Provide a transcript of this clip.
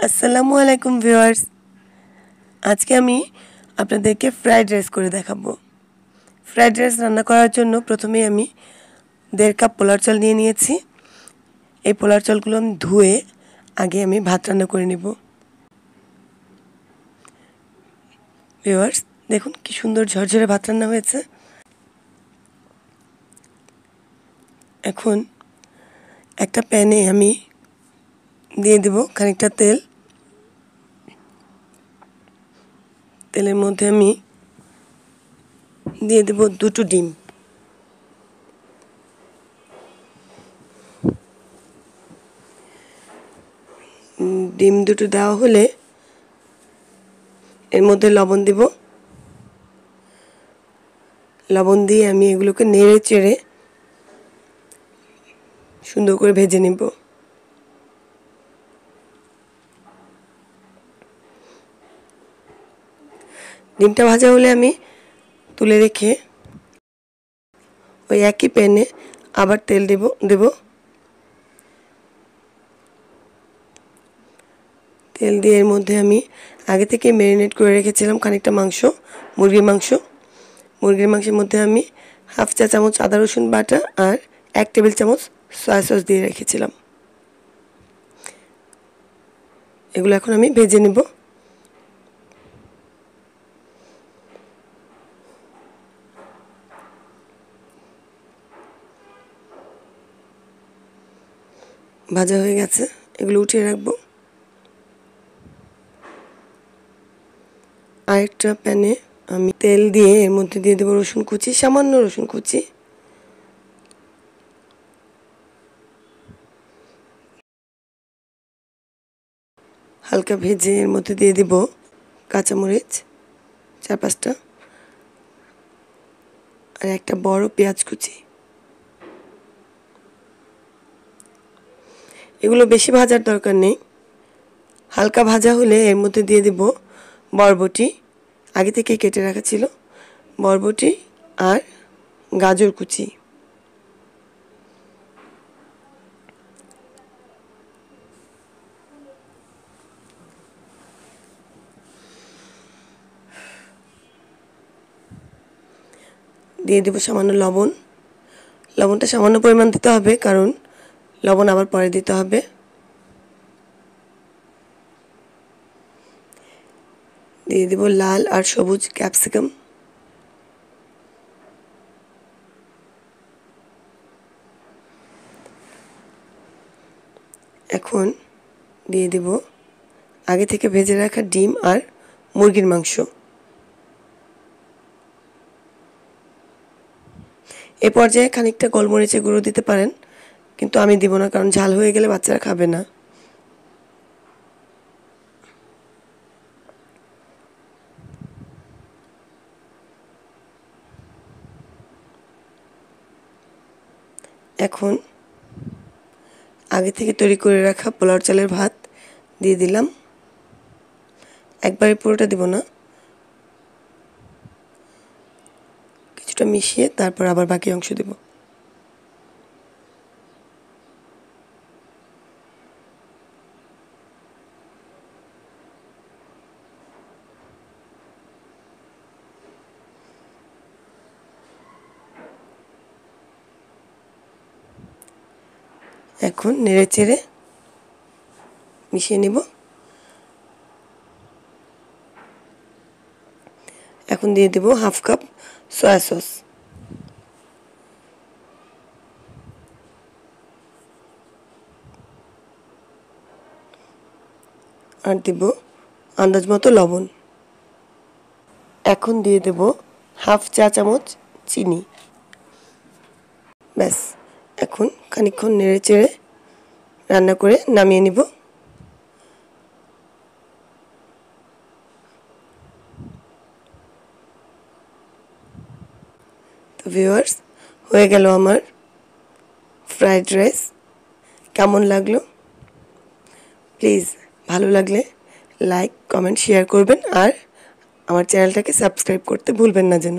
আসসালামু আলাইকুম ভিউয়ার্স, আজকে আমি আপনাদেরকে ফ্রাইড রাইস করে দেখাবো। ফ্রাইড রাইস রান্না করার জন্য প্রথমেই আমি 1.5 কাপ পোলার চাল নিয়ে নিয়েছি। এই পোলার চালগুলো আমি ধুয়ে আগে আমি ভাত রান্না করে নিব। ভিউয়ার্স, দেখুন কি সুন্দর ঝরঝরে ভাত রান্না হয়েছে। এখন একটা প্যানে আমি দিয়ে দেব খানিকটা তেল। তেলের মধ্যে আমি দিয়ে দেব 2টো ডিম। ডিম 2টো দেওয়া হলে এর মধ্যে লবণ দিব। লবণ দিয়ে আমি এগুলোকে নেড়ে চেড়ে সুন্দর করে ভেজে নেব। ডিমটা ভাজা হলে আমি তুলে রেখে ওই একই প্যানে আবার তেল দেব। তেল দিয়ে এর মধ্যে আমি আগে থেকে ম্যারিনেট করে রেখেছিলাম খানিকটা মাংস, মুরগির মাংস। মুরগির মাংসের মধ্যে আমি 1/2 চা চামচ আদা রসুন বাটা আর 1 টেবিল চামচ সয়া সস দিয়ে রেখেছিলাম। এগুলো এখন আমি ভেজে নেব। ভাজা হয়ে গেছে, এগুলো উঠিয়ে রাখবো। আরেকটা প্যানে আমি তেল দিয়ে এর মধ্যে দিয়ে দেবো রসুন কুচি, সামান্য রসুন কুচি। হালকা ভেজে এর মধ্যে দিয়ে দিব কাঁচামরিচ 4-5টা আর একটা বড় পেঁয়াজ কুচি। এগুলো বেশি ভাজার দরকার নেই, হালকা ভাজা হলে এর মধ্যে দিয়ে দিব বরবটি, আগে থেকে কেটে রাখা ছিল বরবটি আর গাজর কুচি। দিয়ে দেব সামান্য লবণ। লবণটা সামান্য পরিমাণ দিতে হবে, কারণ লবণ আবার পরে দিতে হবে। দিয়ে দেব লাল আর সবুজ ক্যাপসিকাম। এখন দিয়ে দেব আগে থেকে ভেজে রাখা ডিম আর মুরগির মাংস। এ পর্যায়ে খানিকটা গোলমরিচের গুঁড়ো দিতে পারেন, কিন্তু আমি দিব না, কারণ ঝাল হয়ে গেলে বাচ্চারা খাবে না। এখন আগে থেকে তৈরি করে রাখা পোলাও চালের ভাত দিয়ে দিলাম। একবারে পুরোটা দিব না, কিছুটা মিশিয়ে তারপর আবার বাকি অংশ দেব। এখন নেড়ে চেড়ে মিশিয়ে নেব। এখন দিয়ে দেব 1/2 কাপ সয়া সস আর দেব আন্দাজ মতো লবণ। এখন দিয়ে দেব 1/2 চা চামচ চিনি। ব্যাস, এখন খানিকক্ষণ নেড়ে চেড়ে রান্না করে নামিয়ে নিব। তো ভিউয়ার্স, হয়ে গেল আমার ফ্রাইড রাইস। কেমন লাগলো? প্লিজ ভালো লাগলে লাইক, কমেন্ট, শেয়ার করবেন আর আমার চ্যানেলটাকে সাবস্ক্রাইব করতে ভুলবেন না যেন।